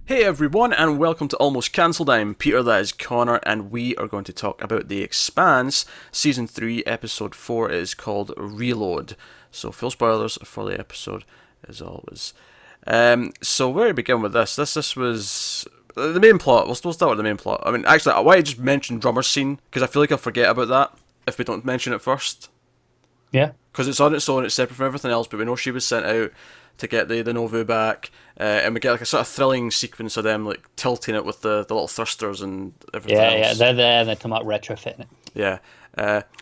Hey everyone, and welcome to Almost Cancelled. I'm Peter, that is Connor, and we are going to talk about The Expanse, Season 3, Episode 4. It is called Reload. So, full spoilers for the episode, as always. So where do we begin with this? This was the main plot. We'll start with the main plot. I mean, actually, I want to just mention Drummer's scene, because I feel like I'll forget about that if we don't mention it first. Yeah. Because it's on its own, it's separate from everything else, but we know she was sent out to get the Novu back, and we get like a sort of thrilling sequence of them like tilting it with the little thrusters and everything Yeah, else. they're there and they come out retrofitting it. Yeah.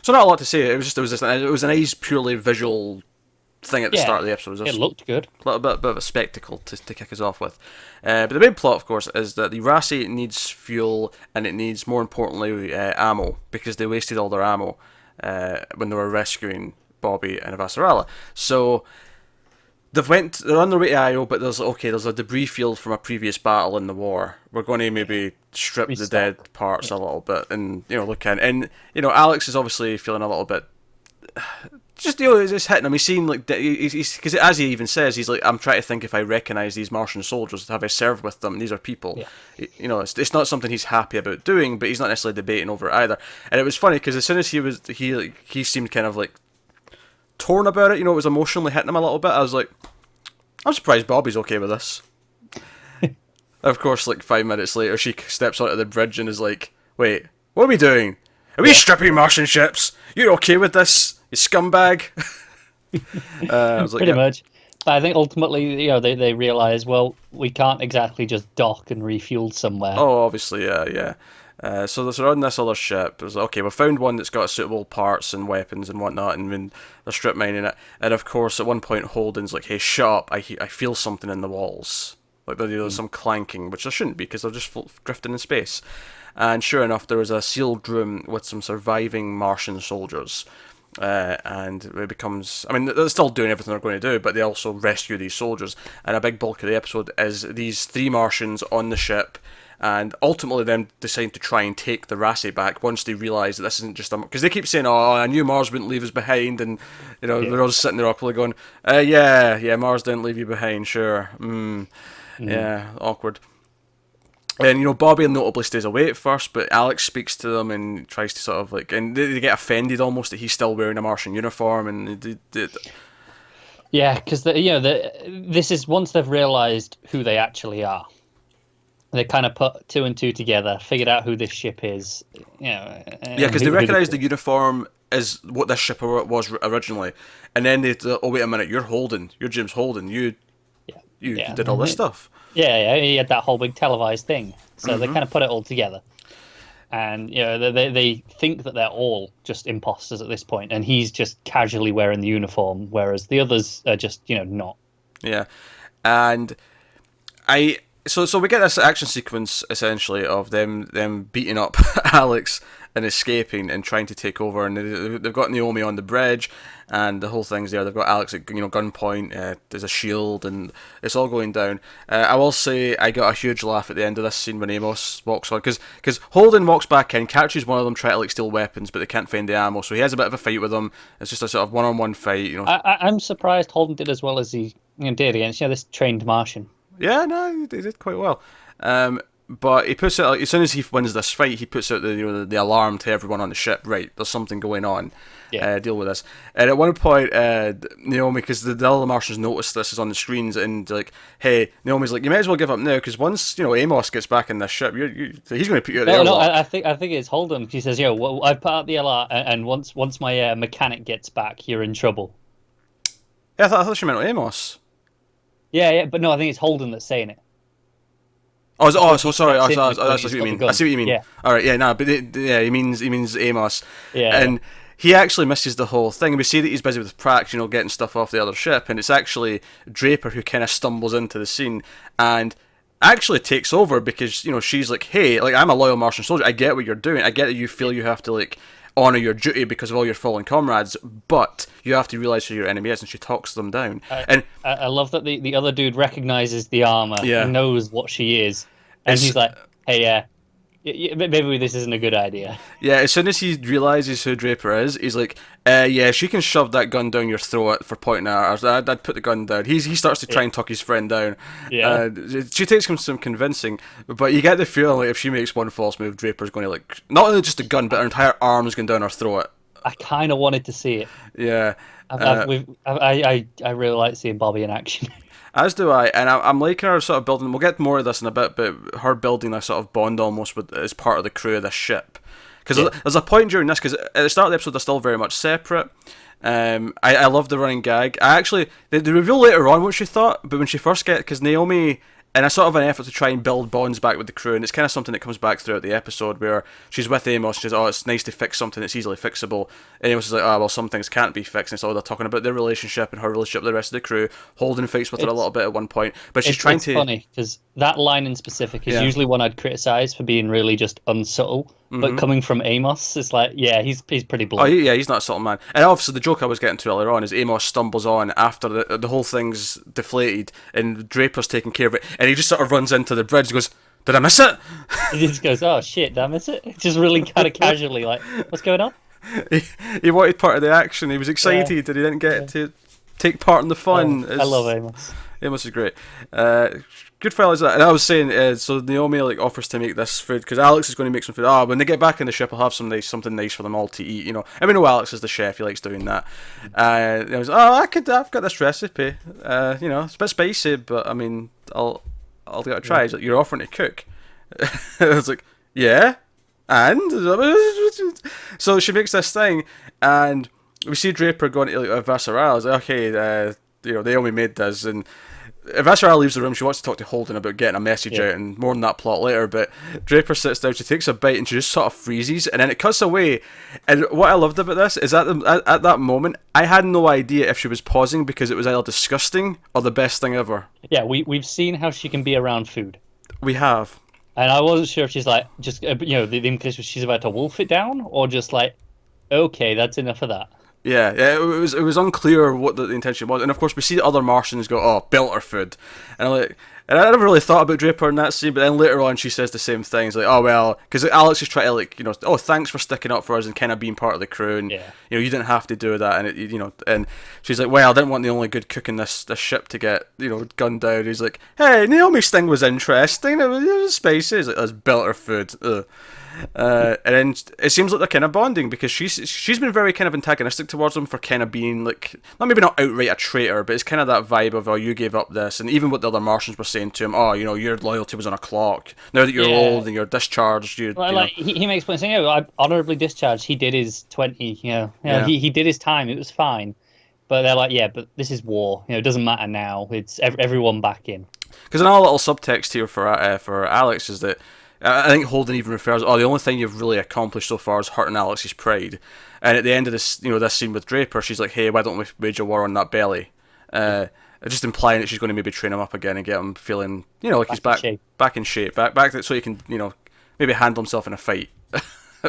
So not a lot to say. It was a nice purely visual thing at the Yeah, start of the episode. It was it just looked good. a little bit of a spectacle to kick us off with. But the main plot, of course, is that the Rossi needs fuel and it needs, more importantly, ammo, because they wasted all their ammo when they were rescuing Bobby and Avasarala. So they're on their way to Io, but there's a debris field from a previous battle in the war. We're going to maybe strip the Restock. dead parts a little bit and look in. And Alex is obviously feeling a little bit. Just it's hitting him. He's seen like he's because as he even says, he's like, I'm trying to think if I recognize these Martian soldiers. Have I served with them? These are people. Yeah. It's not something he's happy about doing, but he's not necessarily debating over it either. And it was funny because as soon as he seemed kind of like torn about it. It was emotionally hitting him a little bit. I was like, I'm surprised Bobby's okay with this. Of course, like 5 minutes later, she steps onto the bridge and is like, wait, what are we doing? Are we stripping Martian ships? You're okay with this, you scumbag? I was like, Pretty yeah. much. But I think ultimately, they realise, well, we can't exactly just dock and refuel somewhere. Oh, obviously, yeah. So they're on this other ship. It was like, okay, we found one that's got suitable parts and weapons and whatnot, and then they're strip mining it. And of course, at one point, Holden's like, "Hey, shut up! I feel something in the walls. Like there's some clanking, which there shouldn't be because they're just drifting in space." And sure enough, there was a sealed room with some surviving Martian soldiers. And it becomes, I mean, they're still doing everything they're going to do, but they also rescue these soldiers. And a big bulk of the episode is these 3 Martians on the ship, and ultimately them deciding to try and take the Rossi back once they realise that this isn't just a... Because they keep saying, oh, I knew Mars wouldn't leave us behind, and, they're all just sitting there awkwardly going, yeah, Mars didn't leave you behind, sure. Yeah, awkward. And, Bobby notably stays away at first, but Alex speaks to them and tries to sort of like... And they get offended almost that he's still wearing a Martian uniform, and... Yeah, because this is once they've realised who they actually are. They kind of put 2 and 2 together, figured out who this ship is. Yeah, because they recognise the uniform as what this ship was originally, and then oh wait a minute, you're Holden, you're James Holden, you did all this stuff. Yeah, he had that whole big televised thing. So they kind of put it all together. And they think that they're all just imposters at this point, and he's just casually wearing the uniform, whereas the others are just not. Yeah, and So we get this action sequence essentially of them beating up Alex and escaping and trying to take over, and they've got Naomi on the bridge, and the whole thing's there. They've got Alex at gunpoint. There's a shield, and it's all going down. I will say I got a huge laugh at the end of this scene when Amos walks on, because Holden walks back in, catches one of them, try to like steal weapons, but they can't find the ammo, so he has a bit of a fight with them. It's just a sort of one-on-one fight. I'm surprised Holden did as well as he did against this trained Martian. Yeah, no, he did quite well. But he puts out, as soon as he wins this fight, he puts out the alarm to everyone on the ship. Right, there's something going on. Yeah. Deal with this. And at one point, Naomi, because the other Martians notice this is on the screens, and like, hey, Naomi's like, you might as well give up now, because once Amos gets back in this ship, he's going to put you out there. No, I think it's Holden. He says, I've put out the alarm, and once my mechanic gets back, you're in trouble. Yeah, I thought she meant Amos. Yeah, but no, I think it's Holden that's saying it. So sorry. That's what you mean. I see what you mean. Yeah. All right. Yeah. No. But he means Amos. Yeah. And he actually misses the whole thing. We see that he's busy with Prax, getting stuff off the other ship, and it's actually Draper who kind of stumbles into the scene and actually takes over because she's like, hey, like I'm a loyal Martian soldier. I get what you're doing. I get that you feel you have to like honor your duty because of all your fallen comrades, but you have to realize who your enemy is, and she talks them down. I love that the other dude recognizes the armor Yeah. and knows what she is, and he's like, hey, maybe this isn't a good idea. Yeah, as soon as he realizes who Draper is, he's like, yeah, she can shove that gun down your throat for pointing at her. I'd put the gun down. He starts to try Yeah, and talk his friend down. yeah. She takes him some convincing, but you get the feeling like if she makes one false move, Draper's going to like not only just a gun, but her entire arm's going down her throat. I kind of wanted to see it. Yeah. I really like seeing Bobby in action. As do I, and I'm liking her sort of building. We'll get more of this in a bit, but her building a sort of bond almost with as part of the crew of this ship. Because there's a point during this, because at the start of the episode they're still very much separate. I love the running gag. I actually they reveal later on what she thought, but when she first because Naomi, in a sort of an effort to try and build bonds back with the crew, and it's kind of something that comes back throughout the episode where she's with Amos, she says, oh, it's nice to fix something that's easily fixable. And Amos is like, oh, well, some things can't be fixed, and so they're talking about their relationship and her relationship with the rest of the crew. Holden fights with her a little bit at one point, but she's trying to... It's funny, because that line in specific is usually one I'd criticise for being really just unsubtle, but coming from Amos, it's like, yeah, he's pretty blunt. Oh, yeah, he's not a subtle man. And obviously the joke I was getting to earlier on is Amos stumbles on after the whole thing's deflated, and Draper's taking care of it, and he just sort of runs into the bridge and goes, did I miss it? He just goes, oh shit, did I miss it? Just really kind of casually, like, what's going on? he wanted part of the action, he was excited that he didn't get to take part in the fun. I love Amos. Amos is great. Good fellas. And I was saying, so Naomi like offers to make this food because Alex is going to make some food. When they get back in the ship, I'll have something nice for them all to eat. You know, I mean, Alex is the chef; he likes doing that. And I was, I've got this recipe. You know, it's a bit spicy, but I mean, I'll give it a try. He's like, you're offering to cook. I was like, yeah, and so she makes this thing, and we see Draper going to like Vassarel. I was like, okay, you know, they only made this, and Vassarel leaves the room. She wants to talk to Holden about getting a message out, and more on that plot later. But Draper sits down, she takes a bite, and she just sort of freezes, and then it cuts away. And what I loved about this is at that moment, I had no idea if she was pausing because it was either disgusting or the best thing ever. Yeah, we've seen how she can be around food. We have. And I wasn't sure if she's like, just, you know, the implication was she's about to wolf it down, or just like, okay, that's enough of that. Yeah, it was unclear what the intention was, and of course we see other Martians go, "Oh, built her food," and I never really thought about Draper in that scene, but then later on she says the same thing. It's like, "Oh well," because Alex is trying to like, you know, "Oh, thanks for sticking up for us and kind of being part of the crew, and you know, you didn't have to do that," and you know, and she's like, "Well, I didn't want the only good cook in this ship to get, you know, gunned down." He's like, "Hey, Naomi's thing was interesting. It was spicy." He's like, "Let's built her food." Ugh. And then it seems like they're kind of bonding because she's been very kind of antagonistic towards him for kind of being like, maybe not outright a traitor, but it's kind of that vibe of, oh, you gave up this, and even what the other Martians were saying to him, oh, you know, your loyalty was on a clock. Now that you're old and you're discharged, he makes point saying, "Oh, I'm honorably discharged. He did his 20. He did his time. It was fine." But they're like, yeah, but this is war. You know, it doesn't matter now. It's everyone back in. Because another little subtext here for Alex is that. I think Holden even refers, the only thing you've really accomplished so far is hurting Alex's pride. And at the end of this, you know, this scene with Draper, she's like, hey, why don't we wage a war on that belly? Just implying that she's going to maybe train him up again and get him feeling, you know, like he's back in shape, back so he can, you know, maybe handle himself in a fight.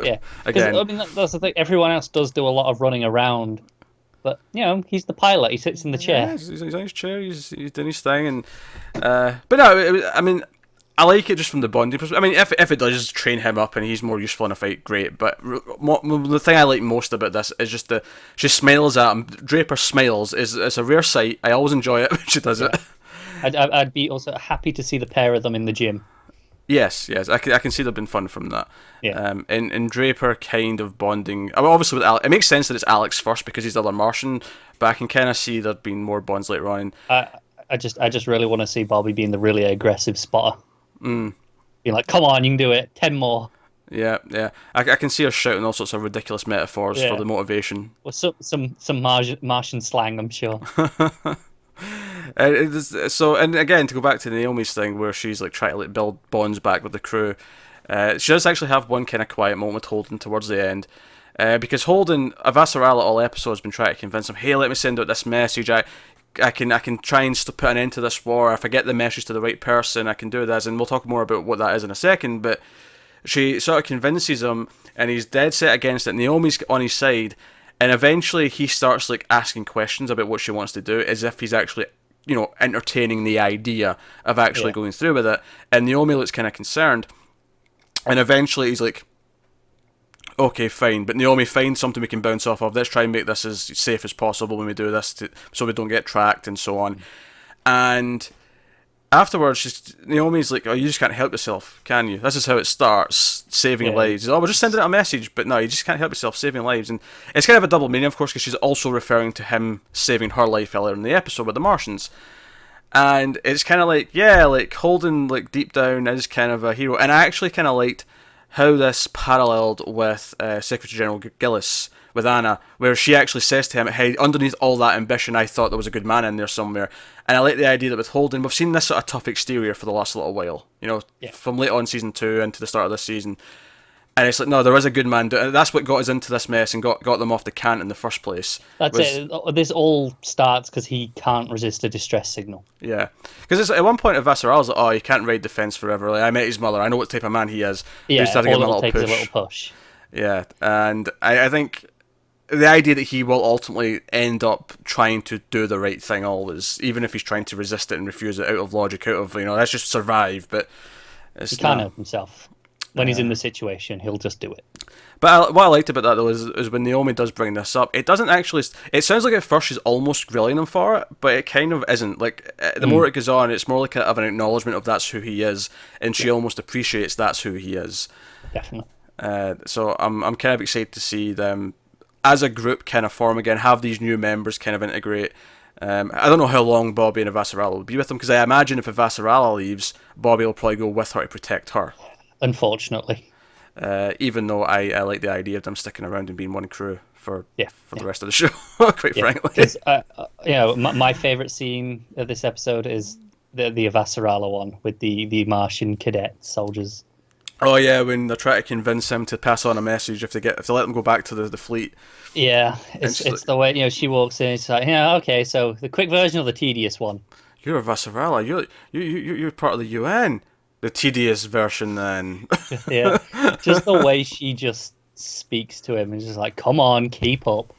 Yeah, again. I mean, that's the thing. Everyone else does do a lot of running around, but you know, he's the pilot. He sits in the chair. Yeah, he's in his chair. He's doing his thing, and but no, I mean. I like it just from the bonding perspective. I mean, if it does train him up and he's more useful in a fight, great. But the thing I like most about this is just she smiles at him. Draper smiles. It's a rare sight. I always enjoy it when she does it. I'd be also happy to see the pair of them in the gym. Yes, I can see there've been fun from that. Yeah. And Draper kind of bonding. I mean, obviously with Alex, it makes sense that it's Alex first because he's the other Martian. But I can kind of see there'd been more bonds later on. I just really want to see Bobby being the really aggressive spotter. Being like, come on, you can do it. 10 more. Yeah. I can see her shouting all sorts of ridiculous metaphors for the motivation. Well, some Martian slang, I'm sure. So, and again, to go back to Naomi's thing, where she's like trying to like build bonds back with the crew, she does actually have one kind of quiet moment with Holden towards the end, because Holden, Vassarala all episodes, been trying to convince him, hey, let me send out this message. I can try and put an end to this war. If I get the message to the right person, I can do this, and we'll talk more about what that is in a second. But she sort of convinces him, and he's dead set against it. Naomi's on his side, and eventually he starts like asking questions about what she wants to do, as if he's actually, you know, entertaining the idea of actually going through with it. And Naomi looks kind of concerned. And eventually he's like, okay, fine, but Naomi, find something we can bounce off of. Let's try and make this as safe as possible when we do this, so we don't get tracked and so on. And afterwards, Naomi's like, oh, you just can't help yourself, can you? This is how it starts, saving lives. Oh, we're just sending out a message, but no, you just can't help yourself, saving lives. And it's kind of a double meaning, of course, because she's also referring to him saving her life earlier in the episode with the Martians. And it's kind of like, yeah, like Holden, like deep down, is kind of a hero. And I actually kind of liked how this paralleled with Secretary General Gillis with Anna, where she actually says to him, hey, underneath all that ambition, I thought there was a good man in there somewhere. And I like the idea that with Holden, we've seen this sort of tough exterior for the last little while, from late on season 2 into the start of this season. And it's like, no, there is a good man. That's what got us into this mess and got them off the cant in the first place. That's it. This all starts because he can't resist a distress signal. Yeah. Because at one point, Avasarala's like, oh, he can't ride the fence forever. Like, I met his mother. I know what type of man he is. Yeah, just have to give him a little push. Yeah. And I think the idea that he will ultimately end up trying to do the right thing always, even if he's trying to resist it and refuse it out of logic, out of, let's just survive. But he can't help himself. When he's in the situation, he'll just do it. But what I liked about that, though, is when Naomi does bring this up, it doesn't actually... It sounds like at first she's almost grilling him for it, but it kind of isn't. Like, the more it goes on, it's more like of an acknowledgement of that's who he is, and she almost appreciates that's who he is. Definitely. So I'm kind of excited to see them, as a group, kind of form again, have these new members kind of integrate. I don't know how long Bobby and Avasarala will be with them, because I imagine if Avasarala leaves, Bobby will probably go with her to protect her. Unfortunately. Even though I like the idea of them sticking around and being one crew for the rest of the show, quite frankly. My favourite scene of this episode is the Avasarala one with the Martian cadet soldiers. Oh yeah, when they're trying to convince him to pass on a message if they let them go back to the fleet. Yeah, it's the way she walks in. It's like, okay, so the quick version of the tedious one. You're Avasarala. You're part of the UN. The tedious version, then. Yeah, just the way she just speaks to him and just like, come on, keep up.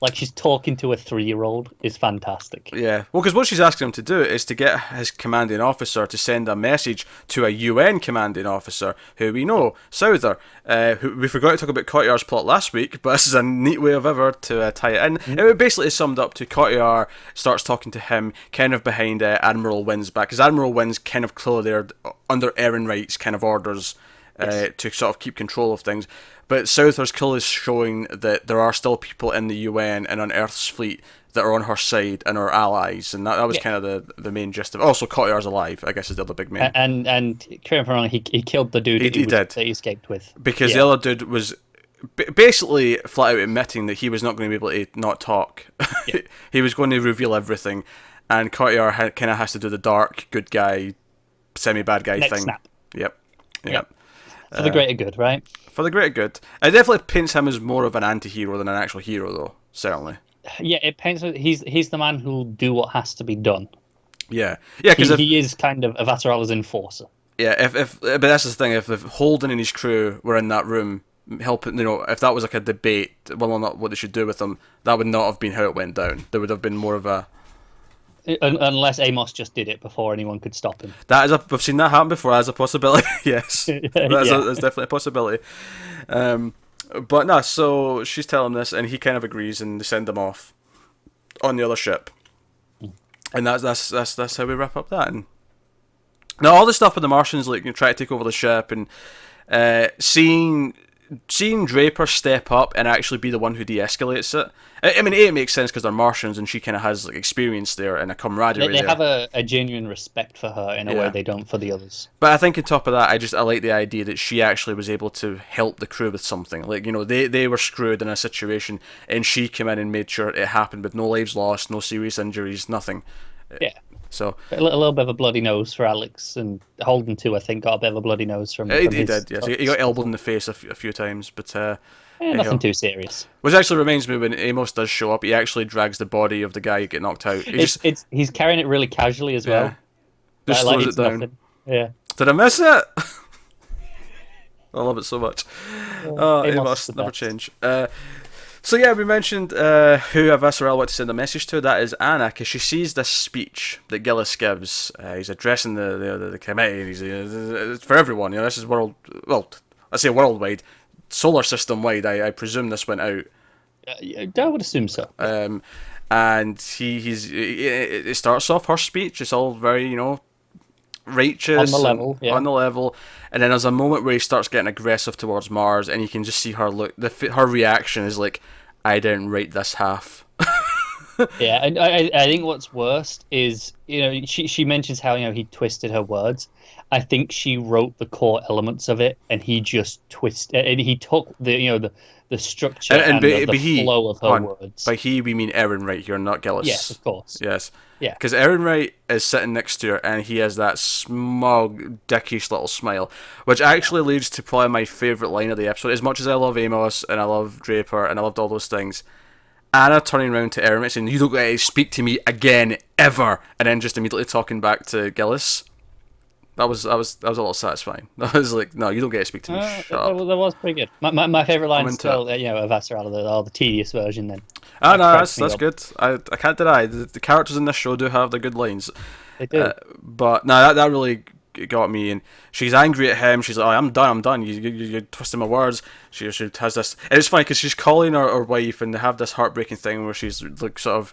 Like she's talking to a 3-year-old is fantastic. Yeah, well, because what she's asking him to do is to get his commanding officer to send a message to a UN commanding officer who we know, Souther, who we forgot to talk about Cotillard's plot last week, but this is a neat way of ever to tie it in. Mm-hmm. It basically summed up to Cotillard starts talking to him kind of behind Admiral Wynn's back, because Admiral Wynn's kind of clearly there under Ehrenreit's kind of orders to sort of keep control of things. But Souther's clearly showing that there are still people in the UN and on Earth's fleet that are on her side and are allies, and that was kind of the main gist of it. Also, Cotillard's alive, I guess, is the other big main. And correct me wrong, he killed the dude that he escaped with. Because the other dude was basically flat out admitting that he was not going to be able to not talk. Yeah. He was going to reveal everything, and Cotillard kind of has to do the dark, good guy, semi-bad guy thing. Snap. Yep. For the greater good, right? For the greater good. It definitely paints him as more of an anti-hero than an actual hero, though. Certainly. Yeah, it paints. He's the man who'll do what has to be done. Yeah, because he is kind of Avasarala's enforcer. Yeah, but that's the thing. If Holden and his crew were in that room helping, if that was like a debate, whether or not what they should do with them, that would not have been how it went down. There would have been more of a. Unless Amos just did it before anyone could stop him. We've seen that happen before as a possibility. Yes, that's definitely a possibility. But no, so she's telling him this, and he kind of agrees, and they send him off on the other ship, and that's how we wrap up that. And now all the stuff with the Martians, like try to take over the ship, and seeing Draper step up and actually be the one who de-escalates it. I mean, it makes sense because they're Martians and she kind of has like experience there and a camaraderie they have a genuine respect for her in a way they don't for the others. But I think on top of that, I like the idea that she actually was able to help the crew with something. Like, they were screwed in a situation and she came in and made sure it happened with no lives lost, no serious injuries, nothing. Yeah. So a little bit of a bloody nose for Alex, and Holden too, I think, got a bit of a bloody nose from he did, yes. He got elbowed in the face a few times, but nothing too serious. Which actually reminds me, when Amos does show up, he actually drags the body of the guy who get knocked out. He's carrying it really casually as well. Just slows it down. Nothing. Yeah. Did I miss it? I love it so much. Amos never change. So yeah, we mentioned who Avasarala wants to send a message to. That is Anna, because she sees this speech that Gillis gives. He's addressing the committee, and it's for everyone. This is well, I say worldwide, solar system wide. I presume this went out. I would assume so. And it starts off her speech. It's all very righteous on the level, and then there's a moment where he starts getting aggressive towards Mars, and you can just see her look. Her reaction is like, "I didn't write this half." Yeah, and I think what's worst is she mentions how he twisted her words. I think she wrote the core elements of it, and he just twisted, and he took the structure and the flow of her words. By he, we mean Ehrenreich here, not Gillis. Yes, of course. Yes. Yeah. Because Ehrenreich is sitting next to her, and he has that smug, dickish little smile, which actually leads to probably my favourite line of the episode. As much as I love Amos, and I love Draper, and I loved all those things, Anna turning around to Ehrenreich saying, "You don't get to speak to me again, ever," and then just immediately talking back to Gillis. That was a little satisfying. I was like, no, you don't get to speak to me. Shut up. That was pretty good. My favourite line is still, Avasarala, the tedious version. Then. No, that's good. I can't deny the characters in this show do have their good lines. They do. But no, that really got me. And she's angry at him. She's like, "Oh, I'm done. You're twisting my words." She has this, and it's funny because she's calling her wife, and they have this heartbreaking thing where she's like sort of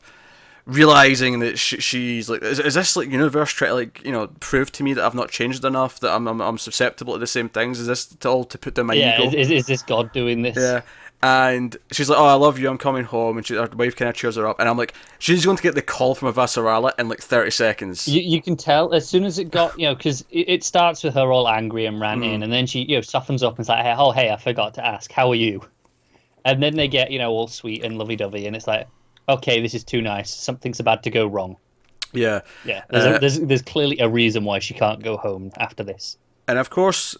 realizing that she's like, is this like universe trying to prove to me that I've not changed enough, that I'm susceptible to the same things? Is this to put down my ego? Is this God doing this? Yeah. And she's like, "Oh, I love you, I'm coming home," and her wife kind of cheers her up, and I'm like, she's going to get the call from Avasarala in like 30 seconds. You can tell as soon as it got, because it starts with her all angry and ranting, and then she softens up and is like, hey, I forgot to ask, how are you? And then they get all sweet and lovey-dovey, and it's like, okay, this is too nice. Something's about to go wrong. Yeah. Yeah. There's clearly a reason why she can't go home after this. And of course,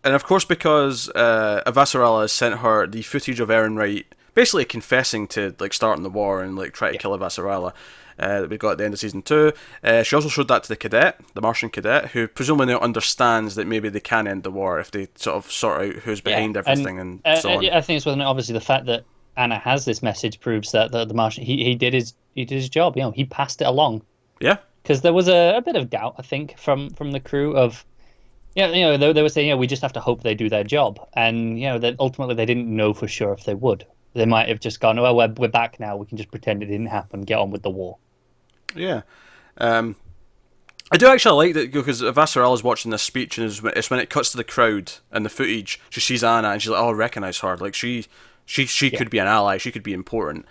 because Avasarala has sent her the footage of Ehrenreich basically confessing to like starting the war and like trying to kill Avasarala that we got at the end of season 2. She also showed that to the Martian cadet, who presumably now understands that maybe they can end the war if they sort out who's behind everything and so on. I think it's obviously the fact that Anna has this message proves that the Martian he did his job. He passed it along. Yeah. Because there was a bit of doubt, I think, from the crew of, they were saying, we just have to hope they do their job, and that ultimately they didn't know for sure if they would. They might have just gone, well, we're back now. We can just pretend it didn't happen. Get on with the war. Yeah. I do actually like that because Avasarala's watching this speech, and it's when it cuts to the crowd and the footage. She sees Anna, and she's like, "Oh, I recognise her. Like she could be an ally. She could be important."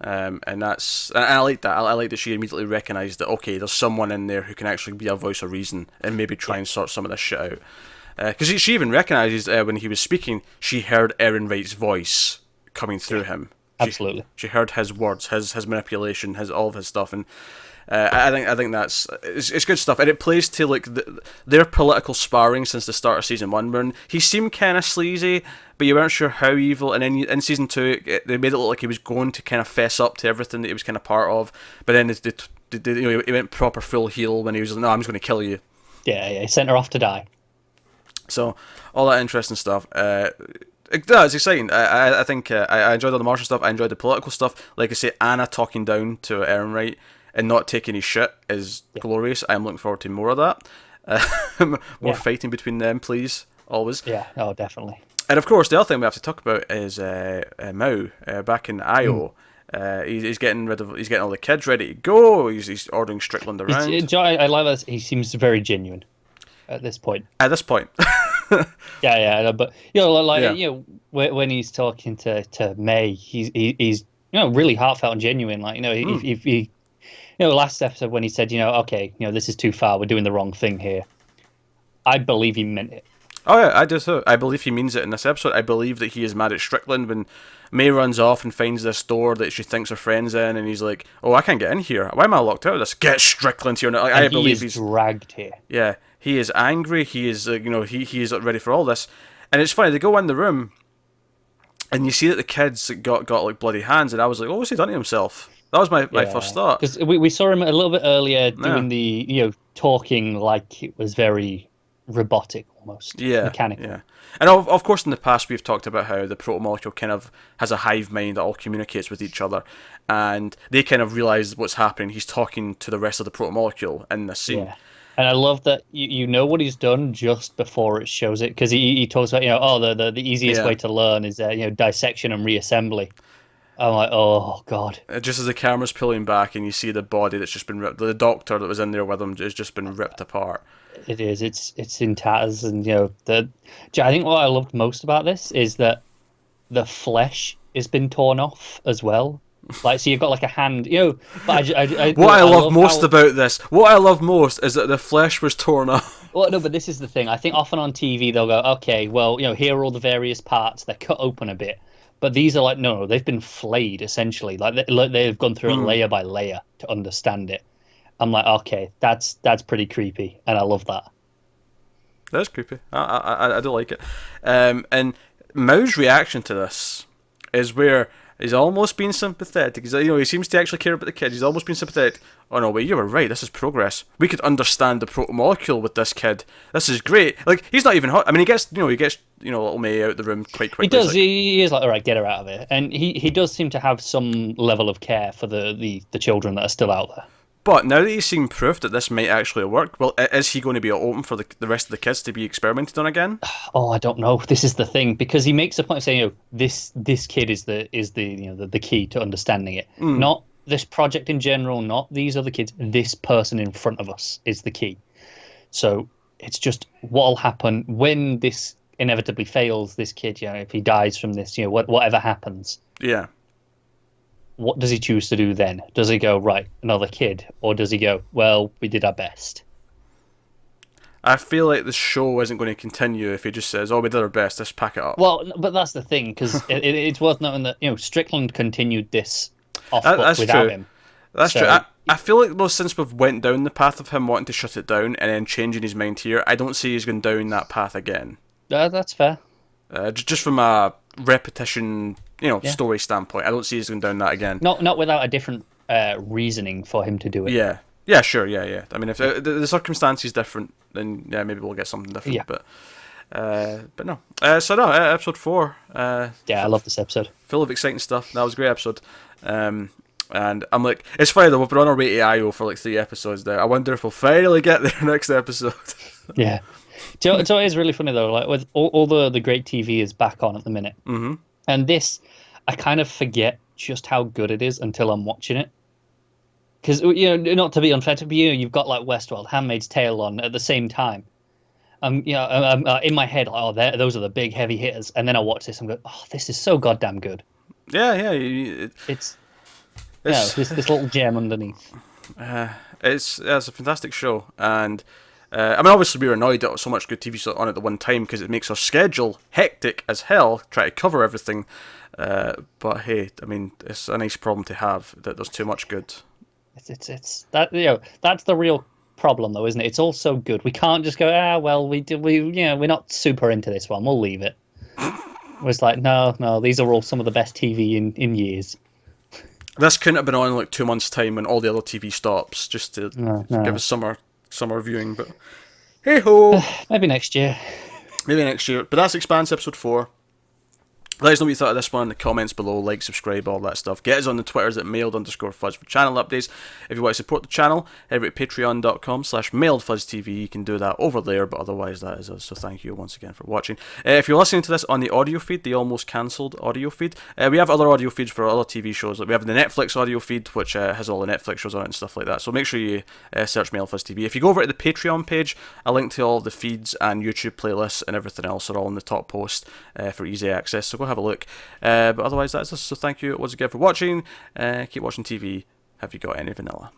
And I like that. I like that she immediately recognised that, okay, there's someone in there who can actually be a voice of reason and maybe try and sort some of this shit out. Because she even recognises when he was speaking, she heard Ehrenreich's voice coming through him. Absolutely. She heard his words, his manipulation, all of his stuff, and I think it's good stuff, and it plays to like their political sparring since the start of season 1, where he seemed kind of sleazy, but you weren't sure how evil. And then in season 2, they made it look like he was going to kind of fess up to everything that he was kind of part of. But then he went proper full heel when he was like, "No, I'm just going to kill you." Yeah, he sent her off to die. So all that interesting stuff. It's exciting. I think I enjoyed all the Martian stuff. I enjoyed the political stuff. Like I say, Anna talking down to Ehrenreich and not taking his shit is glorious. I'm looking forward to more of that. More fighting between them, please. Always. Yeah, oh, definitely. And of course, the other thing we have to talk about is Mao back in Io. He's getting all the kids ready to go. He's ordering Strickland around. I like that. He seems very genuine at this point. Yeah, but when he's talking to May, he's really heartfelt and genuine. Like if he last episode when he said okay, this is too far, we're doing the wrong thing here. I believe he meant it. Oh yeah, I do too. I believe he means it in this episode. I believe that he is mad at Strickland when May runs off and finds this door that she thinks her friend's in, and he's like, "Oh, I can't get in here. Why am I locked out of this? Get Strickland here!" Like, I believe he's dragged here. Yeah, he is angry. He is, he is ready for all this. And it's funny. They go in the room, and you see that the kids got like bloody hands, and I was like, "Oh, what's he done to himself?" That was my first thought. Because we saw him a little bit earlier doing the talking like it was very robotic, almost. Yeah, Mechanical. yeah. And of course, in the past, we've talked about how the protomolecule kind of has a hive mind that all communicates with each other, and they kind of realize what's happening. He's talking to the rest of the protomolecule in this scene. Yeah. And I love that you know what he's done just before it shows it, because he talks about, the easiest Yeah. way to learn is dissection and reassembly. I'm like, oh god. Just as the camera's pulling back and you see the body that's just been ripped, the doctor that was in there with him has just been ripped apart. It is. It's in tatters, and I think what I loved most about this is that the flesh has been torn off as well. Like, so you've got like a hand, But What I love most about this, what I love most is that the flesh was torn off. Well, no, but this is the thing. I think often on TV they'll go, okay, well, here are all the various parts. They're cut open a bit, but these are like, no, they've been flayed essentially. Like they've gone through it layer by layer to understand it. I'm like, okay, that's pretty creepy, and I love that. That's creepy. I do like it. And Mao's reaction to this is where he's almost being sympathetic. He seems to actually care about the kid. He's almost being sympathetic. Oh no, wait, you were right. This is progress. We could understand the protomolecule with this kid. This is great. Like, he's not even hot. I mean, he gets little May out the room quite quickly. He does. He is like, all right, get her out of it. And he does seem to have some level of care for the children that are still out there. But now that he's seen proof that this might actually work, well, is he going to be open for the rest of the kids to be experimented on again? Oh, I don't know. This is the thing, because he makes a point of saying, this kid is the key to understanding it. Not this project in general, not these other kids. This person in front of us is the key. So it's just what'll happen when this inevitably fails. This kid, if he dies from this, whatever happens. Yeah. What does he choose to do then? Does he go, right, another kid? Or does he go, well, we did our best? I feel like the show isn't going to continue if he just says, oh, we did our best, let's pack it up. Well, but that's the thing, because it's worth noting that, Strickland continued this off That's without true. him. That's true. I feel like, though, since we've went down the path of him wanting to shut it down and then changing his mind here, I don't see he's going down that path again. That's fair. Just from a repetition, story standpoint, I don't see he's going down that again. Not without a different reasoning for him to do it. Yeah, sure, yeah. I mean, if the circumstance is different, then maybe we'll get something different. Yeah. But no. Episode 4. I love this episode. Full of exciting stuff. That was a great episode. And I'm like, it's funny though, we've been on our way to IO for like 3 episodes now. I wonder if we'll finally get there next episode. Yeah. So it is really funny though, like with all the great TV is back on at the minute. Mm-hmm. And this, I kind of forget just how good it is until I'm watching it. Because, not to be unfair to you, you've got like Westworld, Handmaid's Tale on at the same time. I'm in my head, like, oh, those are the big heavy hitters. And then I watch this and go, oh, this is so goddamn good. Yeah. It's this little gem underneath. It's a fantastic show. And I mean, obviously we were annoyed that so much good TV stuff on at the one time because it makes our schedule hectic as hell, try to cover everything. But hey, I mean, it's a nice problem to have that there's too much good. It's that that's the real problem though, isn't it? It's all so good. We can't just go, we're not super into this one. We'll leave it. It's like, no, these are all some of the best TV in years. This couldn't have been on in like 2 months' time when all the other TV stops, just to give us summer viewing. But hey ho, maybe next year. But that's Expanse episode 4. Let us know what you thought of this one in the comments below. Like, subscribe, all that stuff. Get us on the Twitters at mailed_fuzz for channel updates. If you want to support the channel, head over to patreon.com/mailedfuzztv. You can do that over there, but otherwise that is us. So thank you once again for watching. If you're listening to this on the audio feed, the almost cancelled audio feed, we have other audio feeds for other TV shows. Like we have the Netflix audio feed, which has all the Netflix shows on it and stuff like that. So make sure you search MailedFuzzTV. If you go over to the Patreon page, a link to all the feeds and YouTube playlists and everything else are all in the top post for easy access. So go have a look. But otherwise, that's us. So thank you once again for watching. Keep watching TV. Have you got any vanilla?